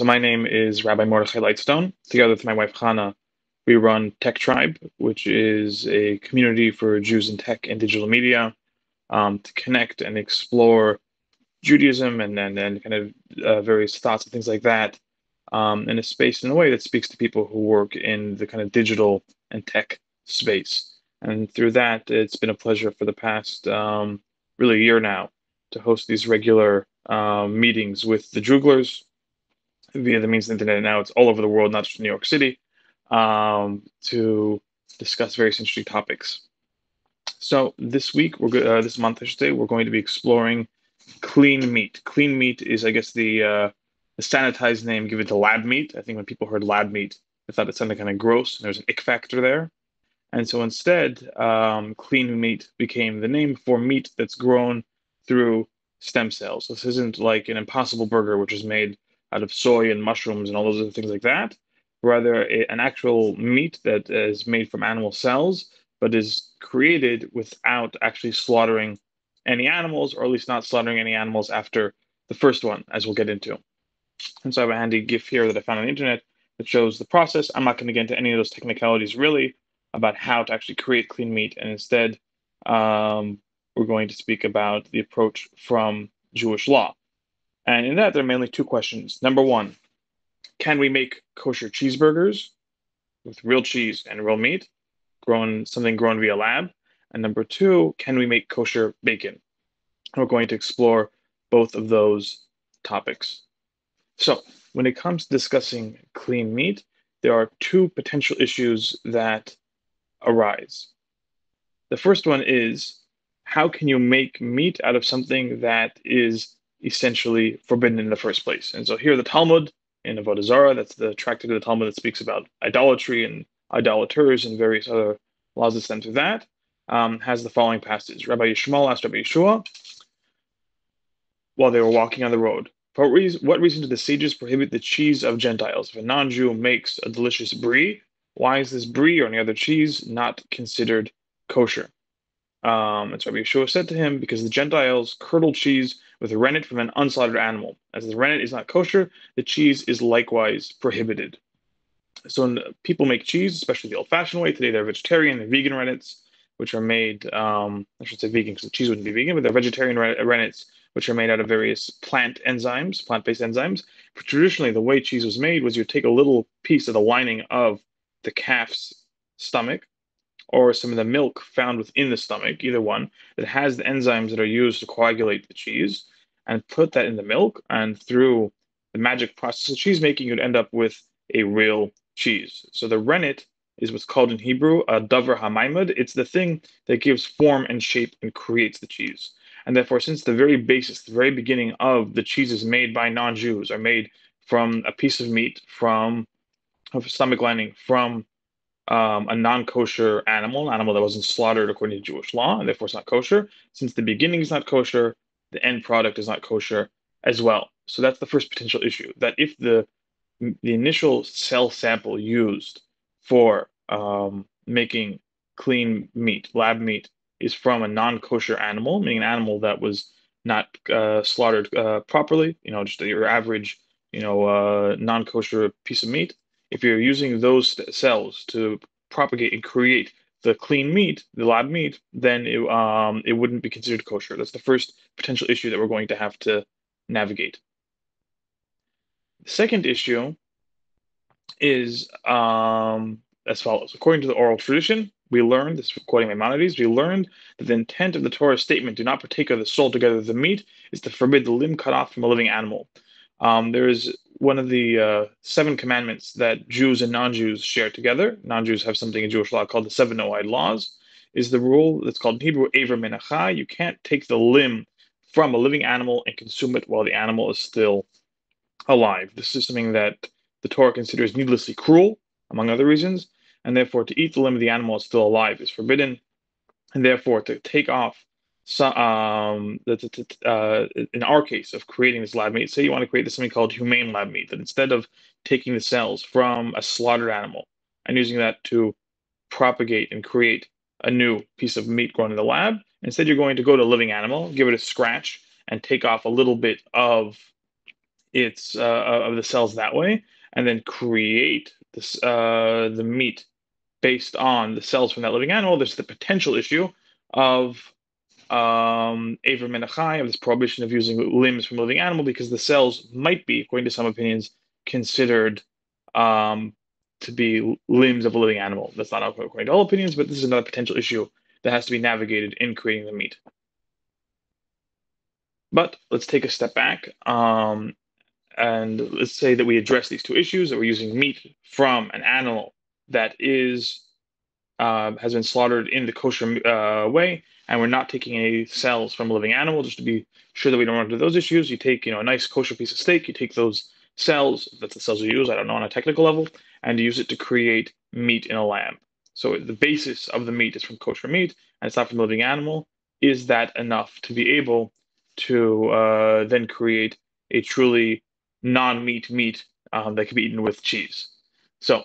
So my name is Rabbi Mordechai Lightstone. Together with my wife Hannah, we run Tech Tribe, which is a community for Jews in tech and digital media to connect and explore Judaism and kind of various thoughts and things like that in a space in a way that speaks to people who work in the kind of digital and tech space. And through that, it's been a pleasure for the past really a year now to host these regular meetings with the Juglers via the means of the internet. Now it's all over the world, not just New York City, to discuss various interesting topics. So this week, this month, I should say, we're going to be exploring clean meat. Clean meat is, I guess, the sanitized name given to lab meat. I think when people heard lab meat, they thought it sounded kind of gross, and there's an ick factor there. And so instead, clean meat became the name for meat that's grown through stem cells. This isn't like an Impossible Burger, which is made out of soy and mushrooms and all those other things like that. Rather, an actual meat that is made from animal cells, but is created without actually slaughtering any animals, or at least not slaughtering any animals after the first one, as we'll get into. And so I have a handy GIF here that I found on the internet that shows the process. I'm not going to get into any of those technicalities really about how to actually create clean meat, and instead we're going to speak about the approach from Jewish law. And in that, there are mainly two questions. Number one, can we make kosher cheeseburgers with real cheese and real meat, something grown via lab? And number two, can we make kosher bacon? And we're going to explore both of those topics. So when it comes to discussing clean meat, there are two potential issues that arise. The first one is, how can you make meat out of something that is essentially forbidden in the first place? And so here the Talmud in Avodah Zarah, that's the tractate of the Talmud that speaks about idolatry and idolaters and various other laws that stem through that, has the following passage. Rabbi Yishmael asked Rabbi Yeshua while they were walking on the road, for what reason do the sages prohibit the cheese of Gentiles? If a non-Jew makes a delicious brie, why is this brie or any other cheese not considered kosher? And so Rabbi Yeshua said to him, because the Gentiles curdle cheese with rennet from an unslaughtered animal. As the rennet is not kosher, the cheese is likewise prohibited. So when people make cheese, especially the old-fashioned way, today they're vegetarian and vegan rennets, which are made, I should say vegan because the cheese wouldn't be vegan, but they're vegetarian rennets, which are made out of various plant-based enzymes. But traditionally, the way cheese was made was you take a little piece of the lining of the calf's stomach, or some of the milk found within the stomach, either one, that has the enzymes that are used to coagulate the cheese, and put that in the milk, and through the magic process of cheese making, you'd end up with a real cheese. So the rennet is what's called in Hebrew a davar hamaimad. It's the thing that gives form and shape and creates the cheese. And therefore, since the very basis, the very beginning of the cheeses made by non-Jews are made from a piece of meat, from a stomach lining, from a non-kosher animal, an animal that wasn't slaughtered according to Jewish law, and therefore it's not kosher. Since the beginning is not kosher, the end product is not kosher as well. So that's the first potential issue, that if the initial cell sample used for making clean meat, lab meat, is from a non-kosher animal, meaning an animal that was not slaughtered properly, just your average, non-kosher piece of meat. If you're using those cells to propagate and create the clean meat, the lab meat, then it wouldn't be considered kosher. That's the first potential issue that we're going to have to navigate. The second issue is as follows. According to the oral tradition, we learned, this is quoting Maimonides, we learned that the intent of the Torah statement, do not partake of the soul together with the meat, is to forbid the limb cut off from a living animal. There is one of the 7 commandments that Jews and non-Jews share together. Non-Jews have something in Jewish law called the 7 no-hide laws, is the rule that's called in Hebrew aver menacha. You can't take the limb from a living animal and consume it while the animal is still alive. This is something that the Torah considers needlessly cruel, among other reasons, and therefore to eat the limb of the animal is still alive is forbidden, and therefore to take off in our case of creating this lab meat, say you want to create something called humane lab meat, that instead of taking the cells from a slaughtered animal and using that to propagate and create a new piece of meat grown in the lab, instead you're going to go to a living animal, give it a scratch, and take off a little bit of its of the cells that way, and then create this the meat based on the cells from that living animal, there's the potential issue of Aver Menachai, of this prohibition of using limbs from a living animal, because the cells might be, according to some opinions, considered um, to be limbs of a living animal. That's not according to all opinions, but this is another potential issue that has to be navigated in creating the meat. But let's take a step back, and let's say that we address these two issues, that we're using meat from an animal that is has been slaughtered in the kosher way, and we're not taking any cells from a living animal. Just to be sure that we don't run into those issues, you take a nice kosher piece of steak, you take those cells, if that's the cells you use, I don't know on a technical level, and use it to create meat in a lamb. So the basis of the meat is from kosher meat, and it's not from a living animal. Is that enough to be able to then create a truly non-meat meat that can be eaten with cheese? So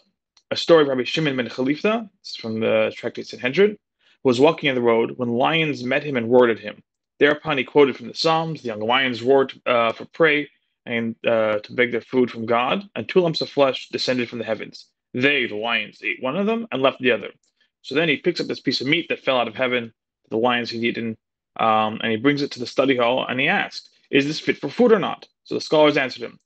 a story of Rabbi Shimon ben Chalifta, from the tractate Sanhedrin, was walking on the road when lions met him and roared at him. Thereupon he quoted from the Psalms, the young lions roared for prey and to beg their food from God, and two lumps of flesh descended from the heavens. They, the lions, ate one of them and left the other. So then he picks up this piece of meat that fell out of heaven, the lions had eaten, and he brings it to the study hall, and he asked, "Is this fit for food or not?" So the scholars answered him,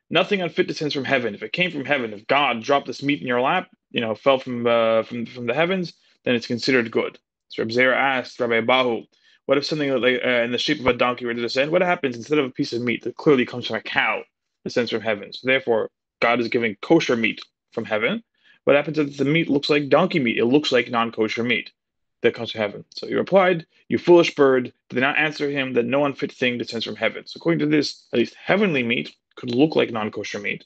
"Nothing unfit descends from heaven. If it came from heaven, if God dropped this meat in your lap, fell from the heavens, then it's considered good." So Rabbi Zera asked Rabbi Abahu, "What if something like in the shape of a donkey were to descend? What happens instead of a piece of meat that clearly comes from a cow descends from heaven? So therefore, God is giving kosher meat from heaven. What happens if the meat looks like donkey meat? It looks like non-kosher meat that comes from heaven." So he replied, "You foolish bird," but did not answer him that no unfit thing descends from heaven. So according to this, at least heavenly meat could look like non-kosher meat.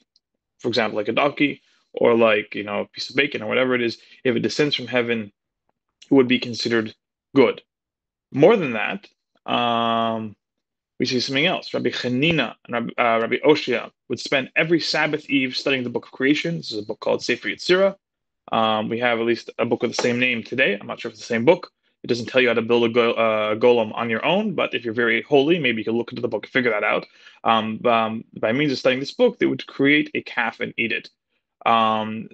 For example, like a donkey or like a piece of bacon or whatever it is. If it descends from heaven, it would be considered good. More than that, we see something else. Rabbi Chanina and Rabbi Oshia would spend every Sabbath Eve studying the book of creation. This is a book called Sefer Yetzirah. We have at least a book with the same name today. I'm not sure if it's the same book. It doesn't tell you how to build a golem on your own, but if you're very holy, maybe you can look into the book and figure that out. By means of studying this book, they would create a calf and eat it. And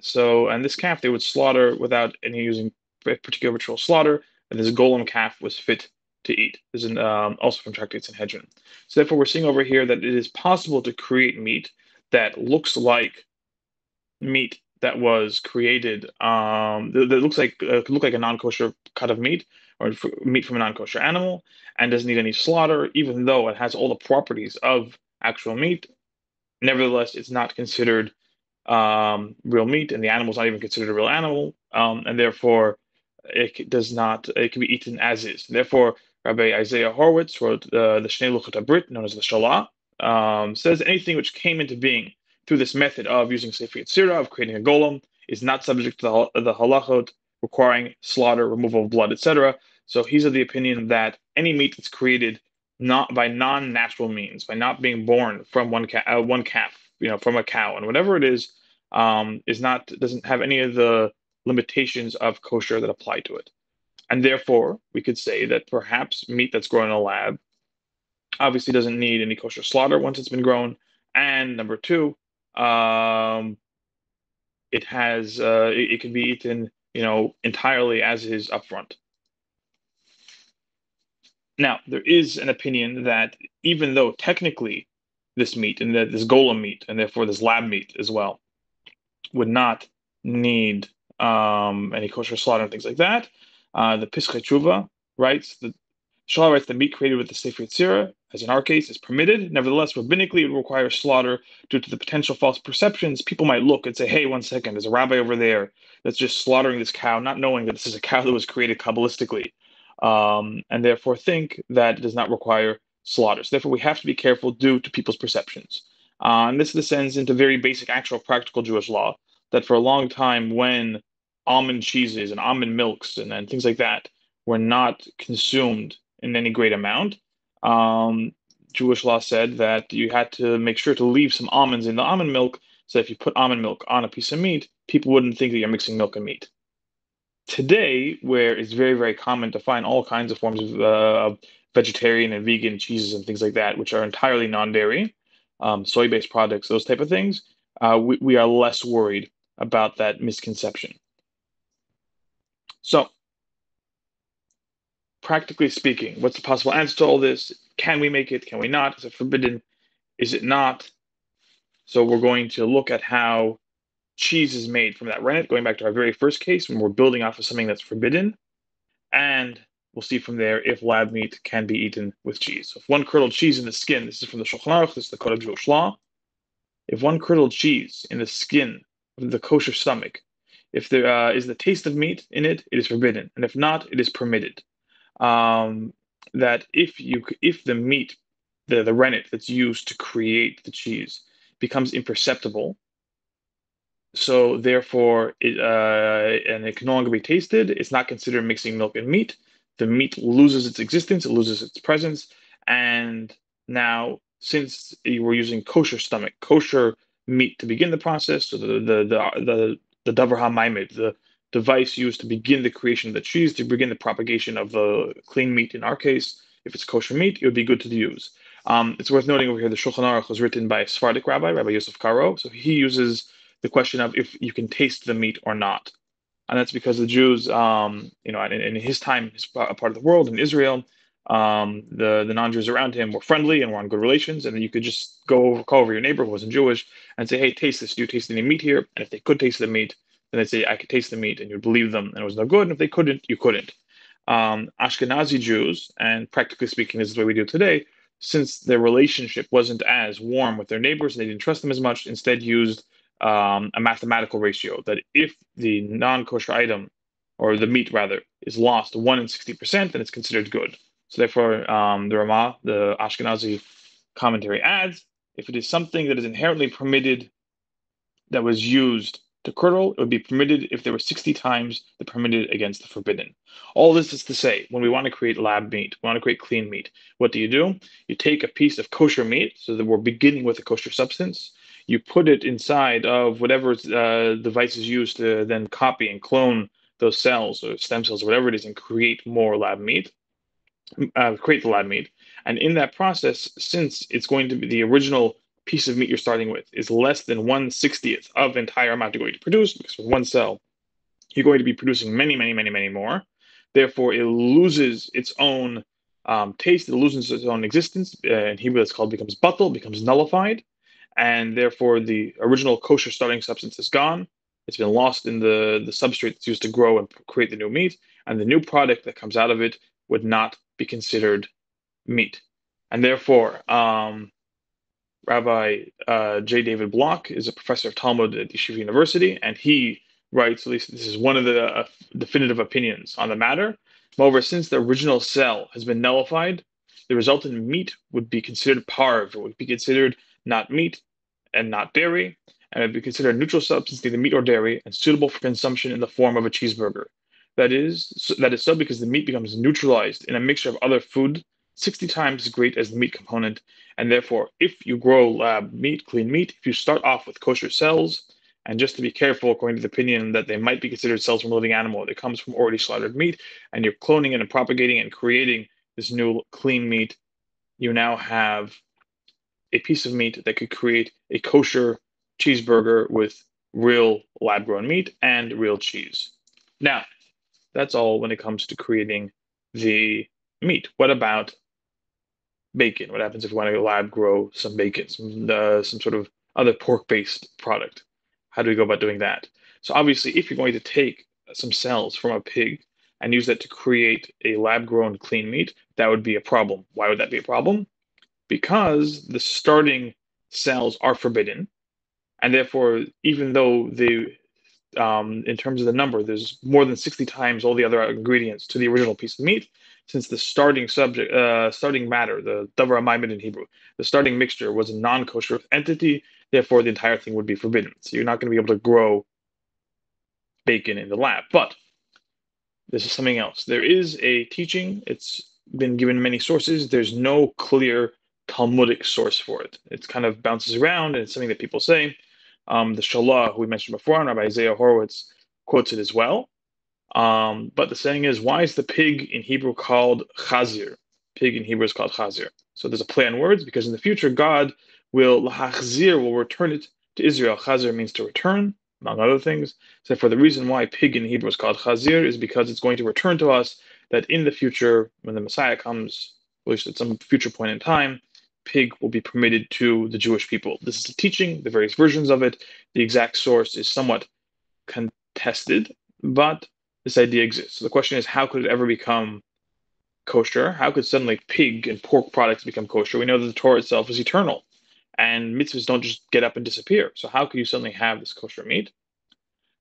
this calf they would slaughter without any using particular ritual slaughter, and this golem calf was fit to eat. This is also from Tractate Sanhedrin. So therefore, we're seeing over here that it is possible to create meat that looks like meat that was created that looks like could look like a non-kosher cut of meat or meat from a non-kosher animal and doesn't need any slaughter, even though it has all the properties of actual meat. Nevertheless, it's not considered real meat, and the animal's not even considered a real animal, and therefore does not. It can be eaten as is. Therefore, Rabbi Isaiah Horowitz wrote the Shnei Luchot HaBrit, known as the Shalah, says anything which came into being through this method of using Sefer Yetzirah, of creating a golem, is not subject to the halachot requiring slaughter, removal of blood, etc. So he's of the opinion that any meat that's created not by non-natural means, by not being born from one calf, from a cow, and whatever it is not doesn't have any of the limitations of kosher that apply to it. And therefore, we could say that perhaps meat that's grown in a lab obviously doesn't need any kosher slaughter once it's been grown. And number two, it can be eaten, entirely as is upfront. Now, there is an opinion that even though technically this meat and this golem meat and therefore this lab meat as well would not need any kosher slaughter and things like that, the Pischei Tshuva writes that Shalah writes that meat created with the Sefer Yetzirah, as in our case, is permitted. Nevertheless, rabbinically, it would require slaughter due to the potential false perceptions. People might look and say, "Hey, one second, there's a rabbi over there that's just slaughtering this cow," not knowing that this is a cow that was created Kabbalistically, and therefore think that it does not require slaughter. So therefore, we have to be careful due to people's perceptions. And this descends into very basic, actual, practical Jewish law, that for a long time, when almond cheeses and almond milks and things like that were not consumed in any great amount, Jewish law said that you had to make sure to leave some almonds in the almond milk, so if you put almond milk on a piece of meat, people wouldn't think that you're mixing milk and meat. Today, where it's very, very common to find all kinds of forms of vegetarian and vegan cheeses and things like that, which are entirely non-dairy, soy-based products, those type of things, we are less worried about that misconception. So, practically speaking, what's the possible answer to all this? Can we make it? Can we not? Is it forbidden? Is it not? So we're going to look at how cheese is made from that rennet, going back to our very first case when we're building off of something that's forbidden. And we'll see from there if lab meat can be eaten with cheese. So if one curdled cheese in the skin, this is from the Shulchan Aruch, this is the Code of Jewish law. If one curdled cheese in the skin of the kosher stomach, if there is the taste of meat in it, it is forbidden, and if not, it is permitted. That if the meat, the rennet that's used to create the cheese becomes imperceptible, so therefore and it can no longer be tasted, it's not considered mixing milk and meat. The meat loses its existence, it loses its presence, and now since you were using kosher meat to begin the process, so the davar hamaimed, the device used to begin the creation of the cheese, to begin the propagation of the clean meat in our case, if it's kosher meat, it would be good to use. It's worth noting over here the Shulchan Aruch was written by a Sephardic rabbi, Rabbi Yosef Karo, so he uses the question of if you can taste the meat or not. And that's because the Jews, in his time, his part of the world, in Israel, the non-Jews around him were friendly and were on good relations, and then you could just call over your neighbor who wasn't Jewish and say, "Hey, taste this. Do you taste any meat here?" And if they could taste the meat, then they'd say, "I could taste the meat," and you'd believe them, and it was no good. And if they couldn't, you couldn't. Ashkenazi Jews, and practically speaking, this is the way we do it today, since their relationship wasn't as warm with their neighbors and they didn't trust them as much, instead used a mathematical ratio that if the non-kosher item, or the meat rather, is lost 1 in 60%, then it's considered good. So therefore, the Ramah, the Ashkenazi commentary adds, if it is something that is inherently permitted that was used to curdle, it would be permitted if there were 60 times the permitted against the forbidden. All this is to say, when we want to create lab meat, we want to create clean meat, what do? You take a piece of kosher meat, so that we're beginning with a kosher substance, you put it inside of whatever device is used to then copy and clone those cells or stem cells or whatever it is and create more lab meat, create the lab meat. And in that process, since it's going to be the original piece of meat you're starting with is less than 1/60th of the entire amount you're going to produce, because with one cell, you're going to be producing many, many, many, many more. Therefore, it loses its own taste, it loses its own existence. In Hebrew, it's called becomes batel, becomes nullified. And therefore, the original kosher starting substance is gone. It's been lost in the substrate that's used to grow and create the new meat. And the new product that comes out of it would not be considered meat. And therefore, Rabbi J. David Block is a professor of Talmud at Yeshiva University, and he writes, at least this is one of the definitive opinions on the matter. Moreover, since the original cell has been nullified, the resultant meat would be considered parv, it would be considered not meat and not dairy, and it would be considered a neutral substance, neither meat or dairy, and suitable for consumption in the form of a cheeseburger. That is so because the meat becomes neutralized in a mixture of other food 60 times as great as the meat component. And therefore, if you grow lab meat, clean meat, if you start off with kosher cells, and just to be careful, according to the opinion that they might be considered cells from a living animal, that comes from already slaughtered meat, and you're cloning it and propagating and creating this new clean meat, you now have a piece of meat that could create a kosher cheeseburger with real lab grown meat and real cheese. Now, that's all when it comes to creating the meat. What about bacon? What happens if we want to lab grow some bacon, some sort of other pork-based product? How do we go about doing that? So obviously, if you're going to take some cells from a pig and use that to create a lab-grown clean meat, that would be a problem. Why would that be a problem? Because the starting cells are forbidden, and therefore, even though they in terms of the number, there's more than 60 times all the other ingredients to the original piece of meat, since the starting matter, the davar hamaimed in Hebrew, the starting mixture was a non-kosher entity, therefore the entire thing would be forbidden. So you're not going to be able to grow bacon in the lab. But this is something else. There is a teaching, it's been given many sources, there's no clear Talmudic source for it. It kind of bounces around, and it's something that people say. The Shalah, who we mentioned before, and Rabbi Isaiah Horowitz quotes it as well. But the saying is, why is the pig in Hebrew called chazir? Pig in Hebrew is called chazir. So there's a play on words because in the future, God will return it to Israel. Chazir means to return, among other things. So for the reason why pig in Hebrew is called chazir is because it's going to return to us, that in the future, when the Messiah comes, at least at some future point in time, pig will be permitted to the Jewish people. This is the teaching, the various versions of it. The exact source is somewhat contested, but this idea exists. So the question is, how could it ever become kosher? How could suddenly pig and pork products become kosher? We know that the Torah itself is eternal, and mitzvahs don't just get up and disappear. So how could you suddenly have this kosher meat,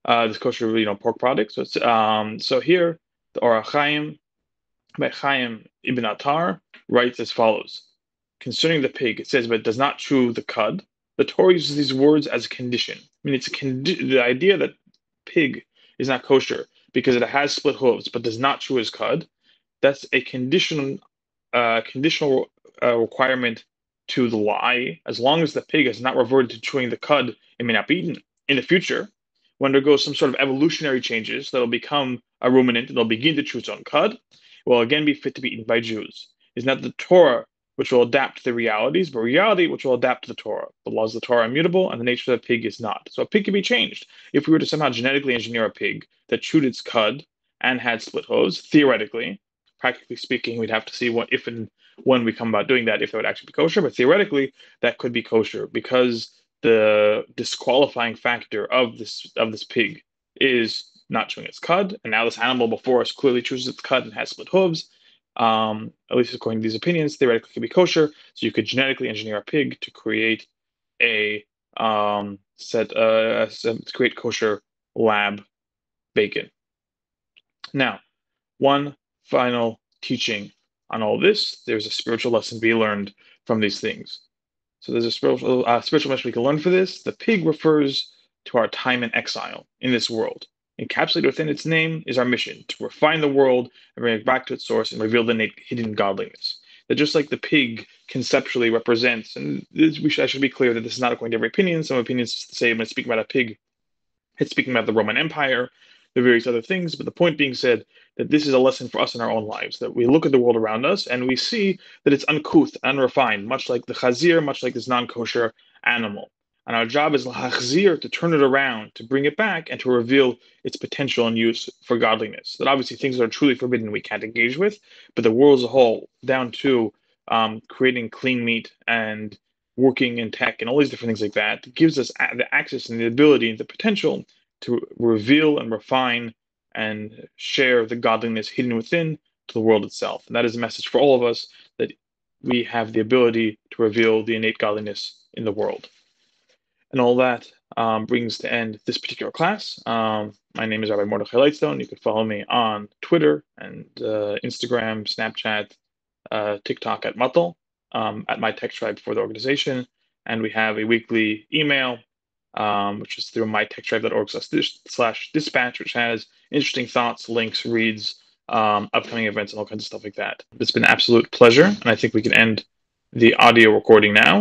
this kosher, pork product? So here the Orach Chaim, by Chaim Ibn Attar, writes as follows: concerning the pig, it says, "But it does not chew the cud." The Torah uses these words as a condition. I mean, it's the idea that pig is not kosher because it has split hooves but does not chew his cud. That's a conditional requirement to the lie. As long as the pig has not reverted to chewing the cud, it may not be eaten. In the future, when there goes some sort of evolutionary changes, that'll become a ruminant and it'll begin to chew its own cud, it will again be fit to be eaten by Jews. It's not the Torah which will adapt to the realities, but reality which will adapt to the Torah. The laws of the Torah are immutable, and the nature of the pig is not. So a pig can be changed. If we were to somehow genetically engineer a pig that chewed its cud and had split hooves, theoretically, practically speaking, we'd have to see what if and when we come about doing that, if that would actually be kosher. But theoretically, that could be kosher because the disqualifying factor of this pig is not chewing its cud, and now this animal before us clearly chews its cud and has split hooves. At least according to these opinions, theoretically could be kosher. So you could genetically engineer a pig to create a to create kosher lab bacon. Now, one final teaching on all this. There's a spiritual lesson to be learned from these things. So there's a spiritual lesson we can learn for this. The pig refers to our time in exile in this world. Encapsulated within its name is our mission to refine the world and bring it back to its source and reveal the hidden godliness. That just like the pig conceptually represents, and I should be clear that this is not according to every opinion. Some opinions say when it's speaking about a pig, it's speaking about the Roman Empire, the various other things. But the point being said that this is a lesson for us in our own lives, that we look at the world around us and we see that it's uncouth, unrefined, much like the chazir, much like this non-kosher animal. And our job is lahachzir, to turn it around, to bring it back, and to reveal its potential and use for godliness. That obviously things that are truly forbidden we can't engage with, but the world as a whole, down to creating clean meat and working in tech and all these different things like that, gives us the access and the ability and the potential to reveal and refine and share the godliness hidden within to the world itself. And that is a message for all of us, that we have the ability to reveal the innate godliness in the world. And all that brings to end this particular class. My name is Rabbi Mordechai Lightstone. You can follow me on Twitter and Instagram, Snapchat, TikTok at Matal, at my tech tribe for the organization. And we have a weekly email, which is through mytechtribe.org/dispatch, which has interesting thoughts, links, reads, upcoming events, and all kinds of stuff like that. It's been an absolute pleasure, and I think we can end the audio recording now.